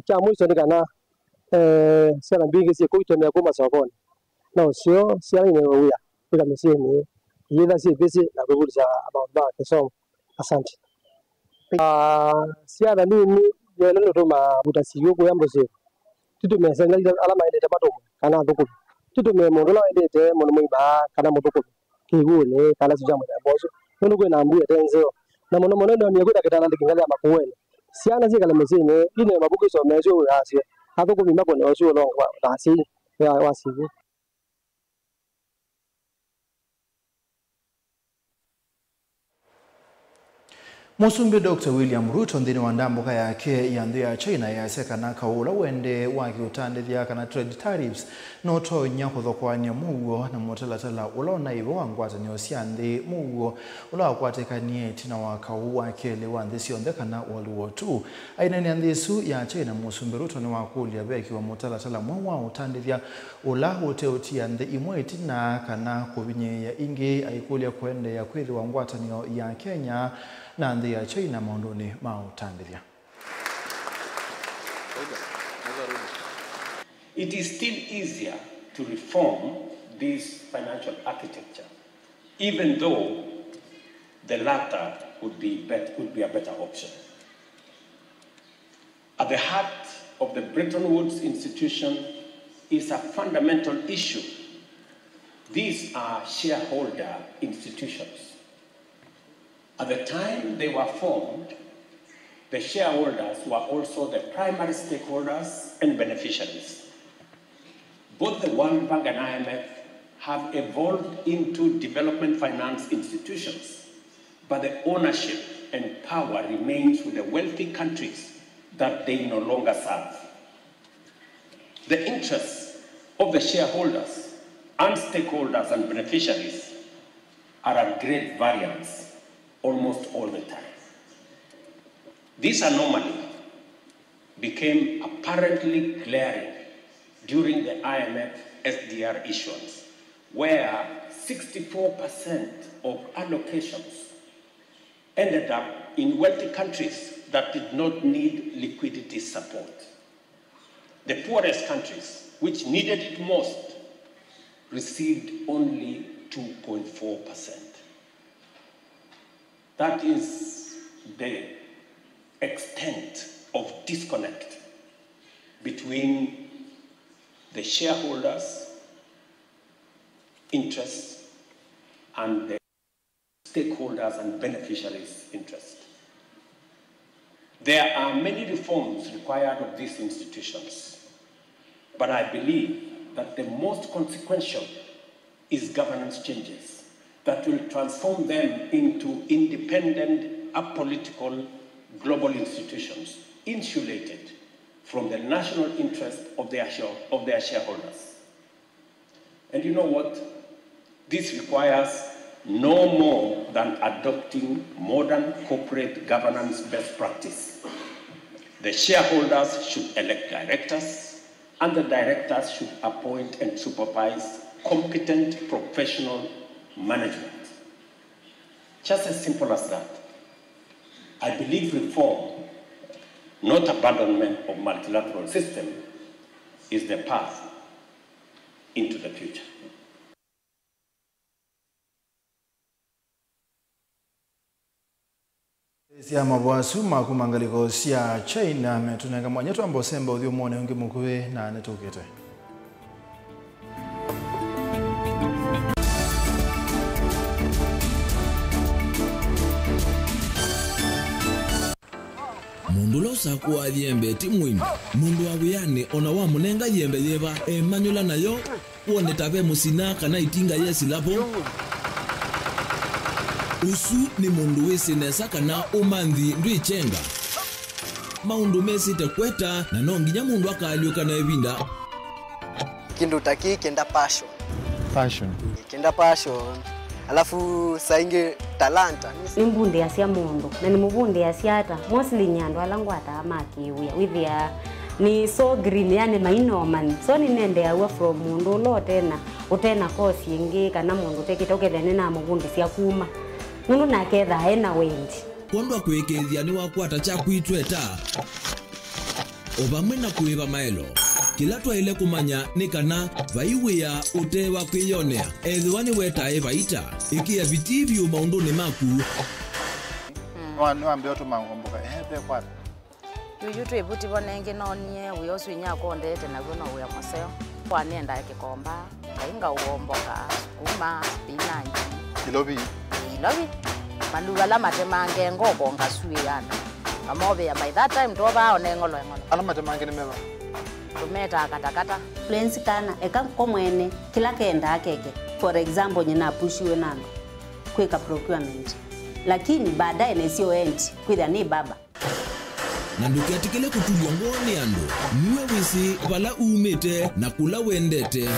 cha mwisho ni kana sana mbingi si kuitemea kwa sokoni na sio sia ni wewe bila mesini yenda si besi na kubulisha abamba keso asante sia na mimi yele ndo ma butasio kwa mbose titu mesenga alama ile tabato kana ndoko titu me mondola ile te mono mwiba kana motoko kigune kana sijamo ya boso ndio kwa na ambuye tenzeo na mono ndo ni kuta kitana ndikingalia makuwele siana zika la mesine ine mabuku so mezo yasi hapo kwa mimako na wasio lo wasi ya wasi. Musumbi Dr. William Ruto ndini wandambuka yake ya ndu ya China yasekana kaula wende waki utandithia kana trade tariffs notonya kuthokwania muguo na mutalatala ulona ivo wangwatanio cia nthi muguo ula wakwatekanie tina waka wa kele wa nthi cionthe kana World War II. Ainania nthi isu ya China Musumbi Ruto ni wakulia beki wa mutalatala mwe wa utandithia ula uteutia nthi imwe itina kana kuvinyeya ingi aikulia kwende ya kwithi wa ngwatanio ya Kenya na nthi ya China maunduni mautandithia. It is still easier to reform this financial architecture, even though the latter would be a better option. At the heart of the Bretton Woods institution is a fundamental issue. These are shareholder institutions. At the time they were formed, the shareholders were also the primary stakeholders and beneficiaries. Both the World Bank and IMF have evolved into development finance institutions, but the ownership and power remains with the wealthy countries that they no longer serve. The interests of the shareholders and stakeholders and beneficiaries are at great variance almost all the time. This anomaly became apparently glaring during the IMF SDR issuance, where 64% of allocations ended up in wealthy countries that did not need liquidity support. The poorest countries, which needed it most, received only 2.4%. That is the extent of disconnect between the shareholders' interests and the stakeholders and beneficiaries' interests. There are many reforms required of these institutions, but I believe that the most consequential is governance changes that will transform them into independent, apolitical, global institutions, insulated from the national interest of their shareholders. And you know what? This requires no more than adopting modern corporate governance best practice. The shareholders should elect directors, and the directors should appoint and supervise competent professional management. Just as simple as that. I believe reform, not abandonment of multilateral system, is the path into the future. Sia mabwasu makumangaliko sia China metunenga mwanyetu ambo semba uthio mwone ungi mukuwe na netukete. Mundu lo sakuwa yembe timwini mundu wa wiyane ona wa munenga yembe yeba emanyula nayo wone tabe musina kana itinga yesi lapo usu ni mundu wesinesa kana umanthi ndwichenga maundu mesite kweta na nonginya mundu akaliuka na ebinda kindu taki kenda passion alafu sainge talanta nimbunde asia mundu na nimubunde asiata mostly nyando alangwata amakiwia withia ni so green yani mainoman so ni nende awa from mundu lo tena utena kosi ingi kana mundu tekitoke thene na mubunde sia kuma mundu naketha ena wendi kondwa kwekethia ni wakwata cha kwitweta obamwe na kuiba maelo kila twaile kumanya ni kana vaiwia utewa kwiyonea ethiwani wetae vaita ikia vitivyo maunduni maku Wambe otumangomboka ehebe kwata yuyu twebuti bonenge nonie wiyosu nyako ndete na gono uya maseo kwa nenda kikomba kainga uomboka sukuma spinach kilobi maluga la matemange ngoko ngasuyana amobe ya by that time toba onengolo ngolo alama temangene meva tumeta katakata Fluency kana eka komwene kila kenda akeke. For example nyina pushiwe nando kweka procurement. Lakini baadaye nesio enti kwitha ni baba. Na ndukiatikile kutulwa ngoni ando niwe wisi wala umete na kula wendete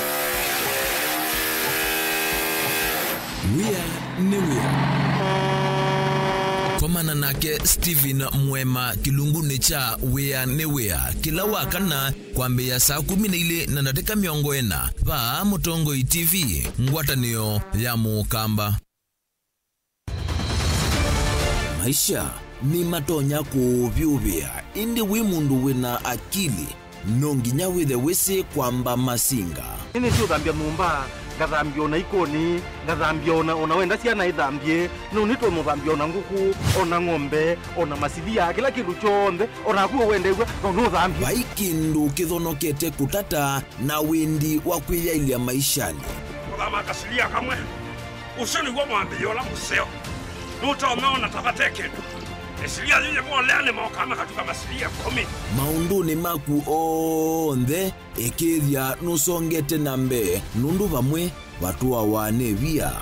wia ni wia Komana nake Steven Mwema kilunguni cha wia ni wia kila wakana kwambia saa 12 na dakika 40 pa Mutongoi TV ngwatanio ya Mukamba. Maisha ni matonya kuvyuvia indi wimundu wina akili nonginya withe wisi kwamba masinga nini sio thambia mumba ngathambia ona ikoni ngathambia ona wenda ciana ithambie no nitwe muthambia ona nguku ona ng'ombe ona masidia kila kindu chonde ona kuo wendegwa no thambia vaikindu kithonokete kutata na windi wa kwiyailia maishani Kudama kasilia kamwe usoni gwa mwambio la museo nutaomeona tabateke esilia yeye mwolene mokama katuka masilia 10 maunduni maku onthe ekithia nusongete nambe nundu vamwe watu wane via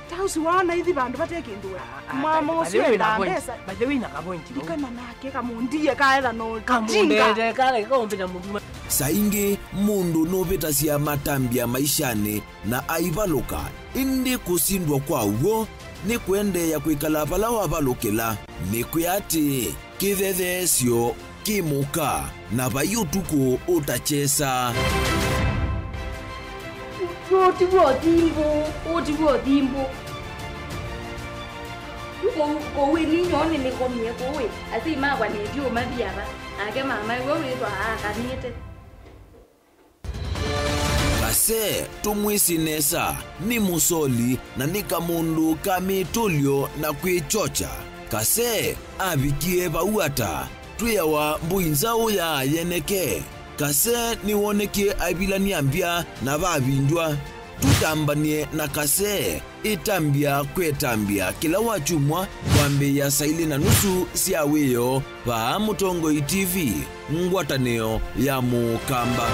tausi wana hivi bandu batekindwe mama usienda pesa baje na kapointi kana nake kamundie kaela no kamundede kale kaombenya mundu saingi mundu novita cia matambia maishani na aivaluka indi kusindwa kwa uo ni kuendeya kwikala pala wavalukila ni kuyati kithethesyo kimuka na vayutuku utachesa Otiwo timbo kowe ni nyone ni komye kowe asi magwa ni dio mabiara ake mama wewe twa akanite Kase tumwisinesa ni musoli na nika mundu kamitulio na kwichocha kase avikie vauata tuyawa mbuinzao ya yeneke kase niwoneke avilani ambia na vavindwa tutambanie na kase itambia kwetambia kila wachumwa kwambe ya saili na nusu siawiyo va Mutongoi TV ngwataneo ya Mukamba.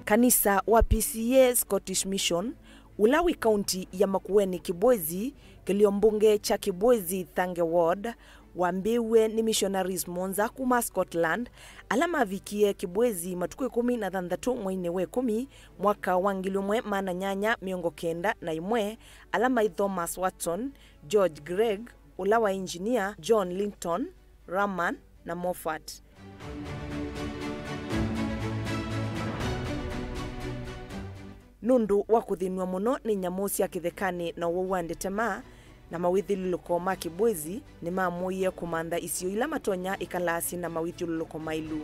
Kanisa wa PCA Scottish Mission Ulawi County ya Makueni Kibwezi kiliombunge cha Kibwezi Thange Ward wambiwe ni missionaries monza kuma Scotland alama vikie Kibwezi matuku 16 mwine we 10 mwaka wangilumwe mana nyanya miongo kenda na imwe alama Thomas Watson, George Gregg, Ulawa engineer John Linton, Raman na Moffat. Nundu wa kuthinwa muno ni nyamu cia kithekani na wowande tema na mawithililuko ma Kibwezi ni mamuie kumanda isio ila matonya ikalasi na mawithililuko mailu.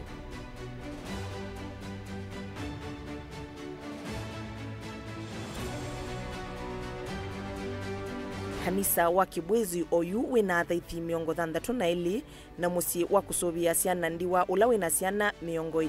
Kanisa wa Kibwezi oyu wina thaithi miongo 62 na musi wa kusovia ciana ndiwa ula wina ciana miongo 4.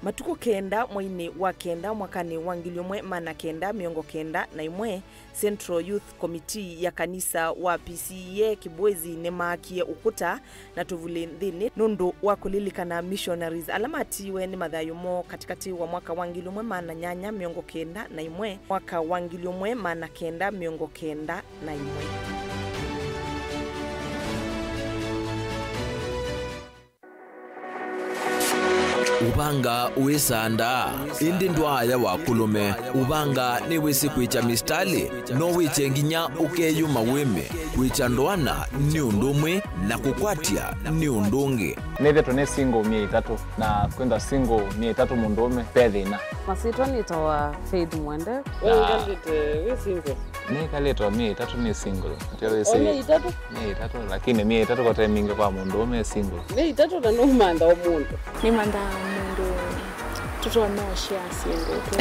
Matuko kenda mwaini wa kenda mwakani wangilumwe mana kenda miongo kenda na imwe Central Youth Committee ya kanisa wa PCA Kibwezi ne maakie ukuta na tuvuli nthini nundu wa kulilikana missionaries alamatiwe ni mathayumo katikati wa mwaka wangilumwe mana nyanya miongo kenda na imwe mwaka wangilumwe mana kenda miongo kenda na imwe. Ubanga uisanda indi ndwaya wakulume ubanga ni wisi kwicha mistali no wiche nginya ukeyuma wime kwicha ndwana ni undumwe na kukwatia ni undungi nithe tune single 3 na kwenda single 3 mundume pethina masitwa nitawa Faith Mwende we single ni kaletwa 3 ni single ni 3 lakini 3 kwa timing kwa mundume single ni 3 na no manda omuntu ni manda mundu tuto no share single tu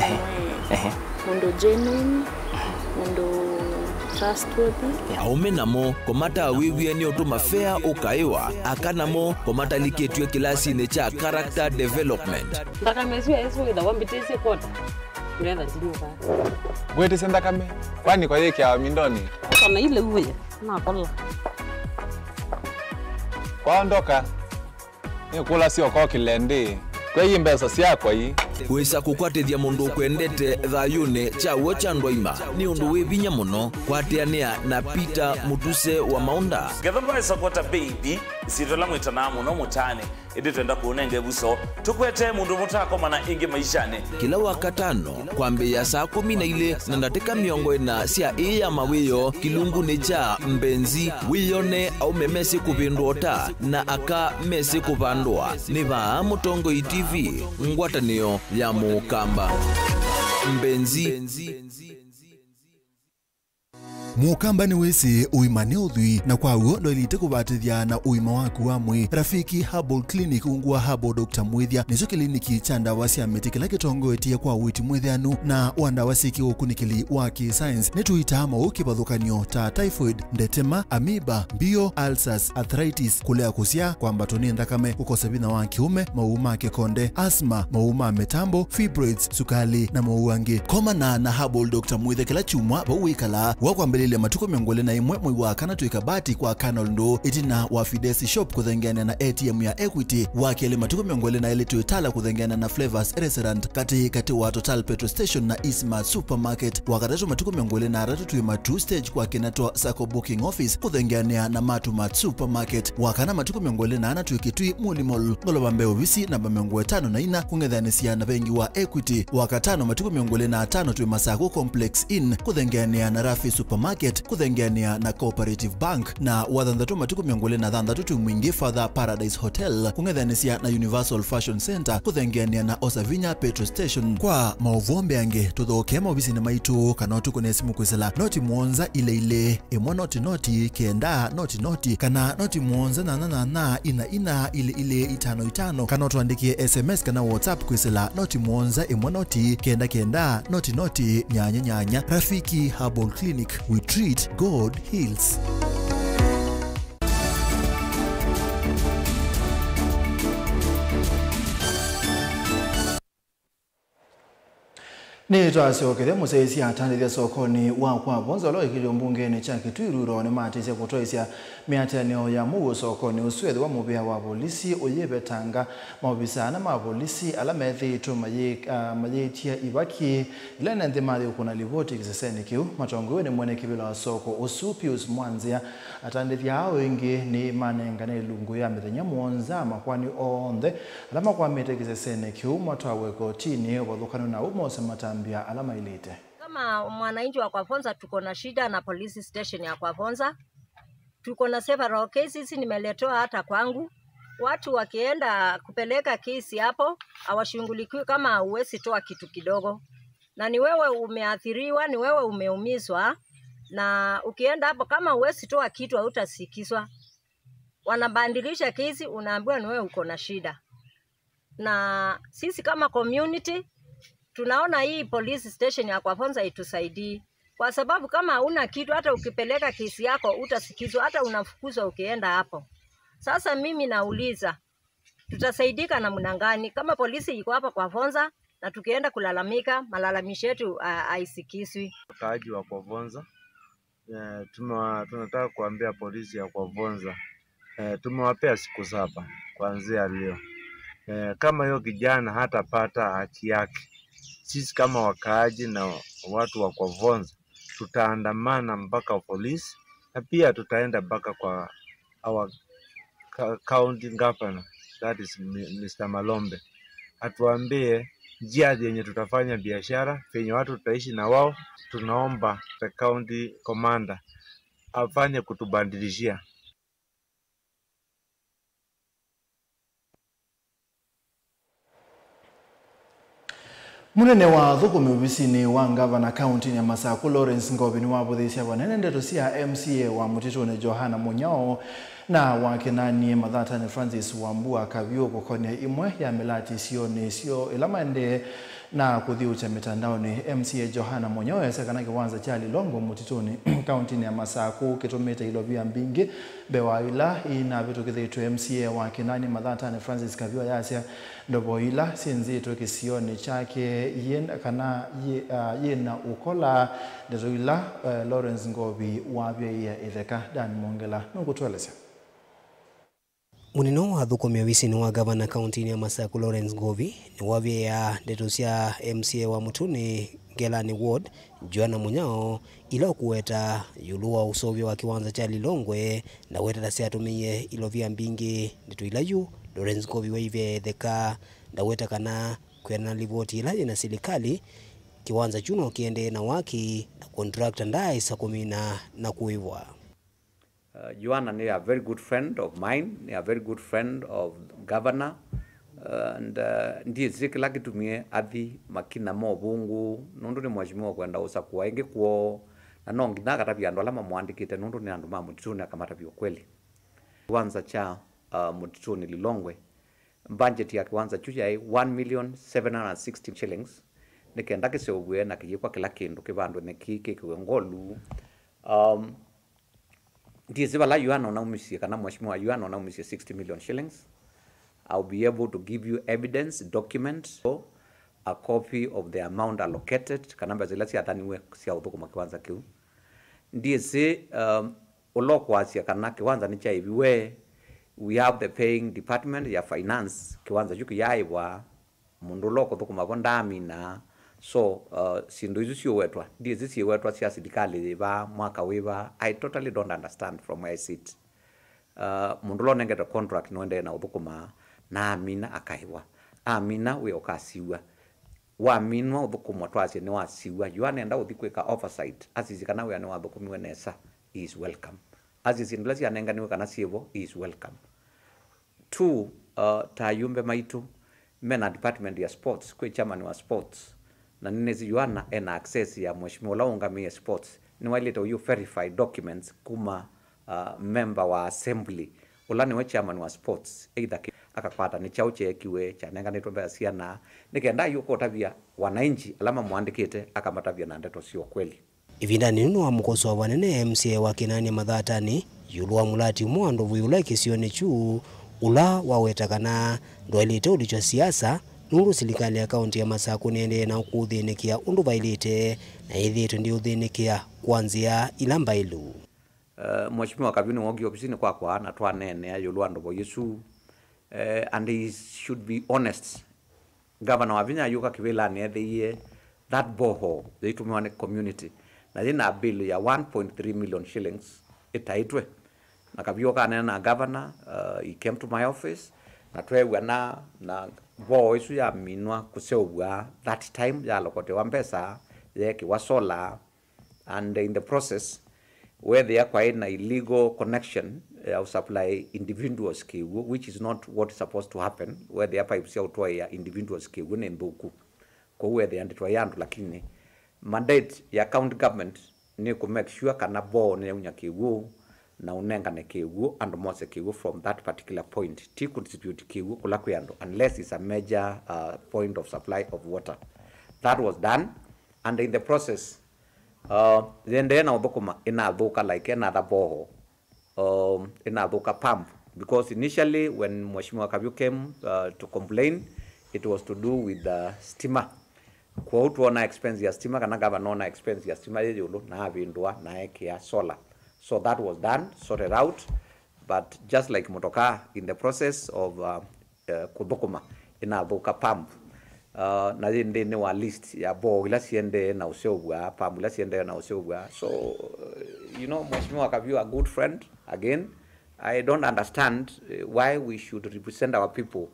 mundu genuine mundu trustworthy. Aume namo komata wiwie ni utuma fair ukaiwa akanamo komata liketwe kilasi ne cha character development. Ndaka mesiwa yesu ida wambitese kota. Kurenda zinuka. Gwete senda kame. Kwani kwa yeke ya mindoni. Kana ile uwe na kola. Kwaondoka. Ni kula sio kwa kilende. Kwa hii mbesa siya kwa hii. Kuisa kukwatithia mundu kwendete thayune cha wocha ndoima ni undu wivinya muno kwatiania na Peter Mutuse wa Maunda. Gavana support baby sitola mwitana muno mutane indi twenda kuonenge buso tukwete mundu mutako mana ingi maishane kila wakatano kwambia saa 12 na ndateka miongo ina cia ya mawiyo kilungu ni cha mbenzi wiyone au memesi kupindota na aka mesi kupandwa ni ba Mutongo TV ngwatanio ya Mukamba mbenzi Mukamba ni wese uimane udhui na kwa uo ndo ilite kubatithia na uima waku wa mwi. Rafiki Herbal Clinic ungua Herbal Dr. Mwithia nizo kliniki cha ndawa cia miti kila kitongo etia kwa witi mwithianu na wandawa siki ukunikili wa science netuitama ukibadhukanio ta typhoid, ndetema, amoeba, bio, ulcers, arthritis, kulea kusia kwa mbatoni ndakame, kukosa bina wa kiume, mauma kekonde, asma, mauma metambo, fibroids, sukali na mauangi. Koma na Herbal Dr. Mwithia kila chumwa bauikala wakwa mbele ile matuko miongole na imwe mwiwa kana tuikabati kwa kanal ndo itina wa Fidesi Shop kuthengana na ATM ya Equity wake ile matuko miongole na ile tuitala kuthengana na Flavors Restaurant kati wa Total Petrol Station na Isma Supermarket wakatatu matuko miongole na ratu tuima 2 stage kwa kenato Sako Booking Office kuthengana na Matumat Supermarket wakana matuko miongole na ana tuikitui Mulimol ngolobambe ovisi na bamiongo 5 na ina kungedhanisia na bengi wa Equity wakatano matuko miongole na 5 tuima Sako Complex Inn kuthengana na Rafi Supermarket kuthengania na Cooperative Bank na wathandatu matuko miongole na thandatu tumwingi Father Paradise Hotel kungedhanisia na Universal Fashion Center kuthengania na Osavinya Petrol Station kwa mauvombe ange tuthoke maubisi na maitu kana tuko nesimu kwisela noti muonza ile emwa noti kenda noti kana noti muonza na ina ile 55 kana tuandikie SMS kana WhatsApp kwisela noti muonza emwa noti kenda noti nyanya. Rafiki Herbal Clinic, we treat, God heals. Ni twasokere museisi atandithia sokoni wa kwa bonzo lo ikili mbungeni cha Kitwiru ne matise kutoisia miatanio ya mugo sokoni uswethe wa mubia wa polisi oyebetanga mabisa na mapolisi alamethi mayetia ibaki ilene ndemali kuna livoti kiseseni kiu matongo ne mwene kibila wa soko Usupius Mwanzia atandithia hao wengi ni manenga ne lungu ya mithenya muonza makwani onde alama kwa mete kiseseni kiu matwawe kotini wathukano na umo semata mbia alama ilite. Kama mwananchi wa Kwafonza tuko na shida na police station ya Kwafonza. Tuko na several cases nimeletewa hata kwangu. Watu wakienda kupeleka kesi hapo hawashughulikiwi kama uwezi toa kitu kidogo. Na ni wewe umeathiriwa, ni wewe umeumizwa na ukienda hapo kama uwezi toa kitu hautasikizwa. Wanabandilisha kesi unaambiwa ni wewe uko na shida. Na sisi kama community tunaona hii police station ya Kwafonza itusaidii. Kwa sababu kama hauna kitu hata ukipeleka kesi yako utasikizwa hata unafukuzwa ukienda hapo. Sasa mimi nauliza tutasaidika namna gani kama polisi iko hapa Kwafonza na tukienda kulalamika malalamisho yetu haisikizwi. Wakaaji wa Kwafonza tunataka kuambia polisi ya Kwafonza tumewapea siku 7 kuanzia leo. Kama hiyo kijana hatapata haki yake, sisi kama wakaaji na watu wa Kwafonza tutaandamana mpaka polisi na pia tutaenda mpaka kwa our county governor, that is Mr. Malombe, atuambie njia yenye tutafanya biashara penye watu tutaishi na wao. Tunaomba the county commander afanye kutubadilishia. Munene wa thukumi ubisini wa ngavana county ya Masaku Lawrence Ngobini wabuthisia wanene ndeto cia MCA wa Mutitune Johana Munyao na wakenani Mathatani Francis Wambua Kavio kukonia imwe ya milati sio ilama ende na kuthiucha mitandaoni. MCA Johana Monyoe sekana kiwanza cha Lilongwe mutituni kaunti ya Masaku kitumite ilovia mbingi bewa ila ina vitu kithitwe MCA wa Kinani Mathatani Francis Kaviwa yasia ndobo ila sinzitwe kisioni chake yena ukola ndeto ila Lawrence Ngovi wabye ya itheka Dan Mongela nukutweleza. Munino wa thukumia wisini wa gavana kaunti ya Masaku Lawrence Ngovi ni wabye ya ndeto cia MCA wa Mutuni Gelani Ward Joana Munyao ila kuweta yulu wa usovyo wa kiwanza cha Lilongwe na weta cia tumie ilovia mbingi ndeto ila yu Lawrence Ngovi waive theka na weta kana kwena livoti ila na serikali kiwanza chuno kiende na waki na contractor ndai sakumina na kuivwa. Joanna is a very good friend of mine, a very good friend of governor, and ndiye zikila kitumie athi makina mo bungu nundu ni mwashimiwa kwenda usakuwa ingi kuo na nongi na katabia ndo alama muandikite nundu ni andu ma mutituni akamatavyo kweli. Kiwanza cha mutituni Lilongwe budget ya kiwanza chuja 1,760,000 shillings nikenda kiseubwe na kijikwa kila kindu kibandu nekiki kiwengolu ndiye zibala Joanna na umisia kana mwashimiwa Joanna na umisia 60 million shillings. I'll be able to give you evidence, documents, a copy of the amount allocated kanamba zile cia thaniwe cia uthukuma kiwanza kiu ndiye zi ulokwa cia kana kiwanza ni cha hiviwe. We have the paying department ya finance kiwanza juki yaibwa mundu loko thukuma bondami na so sindu izu sio wetwa ndiye zi sio wetwa cia serikali ba mwaka wiba. I totally don't understand from where I sit. Mundu lo nengeta contract no ende na uthukuma na amina akaibwa amina we okasiwa wa minwa uthukumwa twacie ni wasiwa Joanna enda uthikwika oversight azizi kana we ni wathukumiwe nesa is welcome azizi ndlaci anenganiwe kana sievo is welcome. Two, tayumbe maitu mena department ya sports kwe chairman wa sports na ninezi Joanna ena access ya mheshimiwa laungamia sports ni waleta you verified documents kuma member wa assembly ulani we chairman wa sports either akakwata ni chao chekiwe chanenganitwe mbea siana nikenda yuko tabia wananchi alama muandikite akamatavia na ndeto sio kweli. Ivinda ninu wa mkoso wa wanene MCA wa Kinani Mathatani yulu wa mulati umwando vuyula kisione chuu ula wawetakana ndo ilite ulichwa siasa nuru serikali ya kaunti ya Masaku nende na ukuthinikia undu bailite na ithito ndi uthinikia kuanzia ilamba ilu. Mheshimiwa Kabini wogi ofisini kwa na twanene ya yulu ando boyesu and he should be honest. Governor Wavinya yuka kivila ni that boho the itumiwane community na jina bill ya 1.3 million shillings itaitwe na kabioka na governor. He came to my office na twewe na boho isu ya minwa kuseubwa that time ya lokote wa mpesa yeki wa solar and in the process where they acquired an illegal connection of supply individuals kiwu, which is not what is supposed to happen, where the pipes out ya individuals kiwu ne mbuku kwa where they anditwa yandu lakini mandate ya county government ni ku make sure kana bo ne unya kiwu na unenga ne kiwu and mose kiwu from that particular point ti constitute kiwu kula kuyando unless it's a major point of supply of water. That was done and in the process then udhukuma inadhuka like another boho inadhuka pump because initially when Mheshimiwa Kabiu came to complain it was to do with the steamer kwa utuona expense ya steamer kana governor expense ya steamer yulu na avindwa na ekia solar. So that was done, sorted out, but just like motoka in the process of kudhukuma inadhuka pump na yende ni wa list ya bo ila siende na useubwa pump ila siende na useubwa. So you know Mheshimiwa Kabiu a good friend again. I don't understand why we should represent our people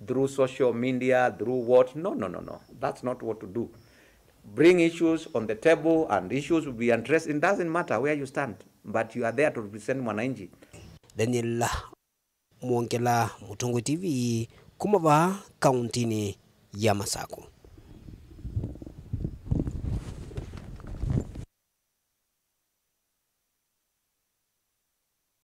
through social media, through what? No. That's not what to do. Bring issues on the table and issues will be addressed. It doesn't matter where you stand, but you are there to represent mwananchi. Daniel Mwongela, Mutungu TV, kumava kauntini ya Masaku.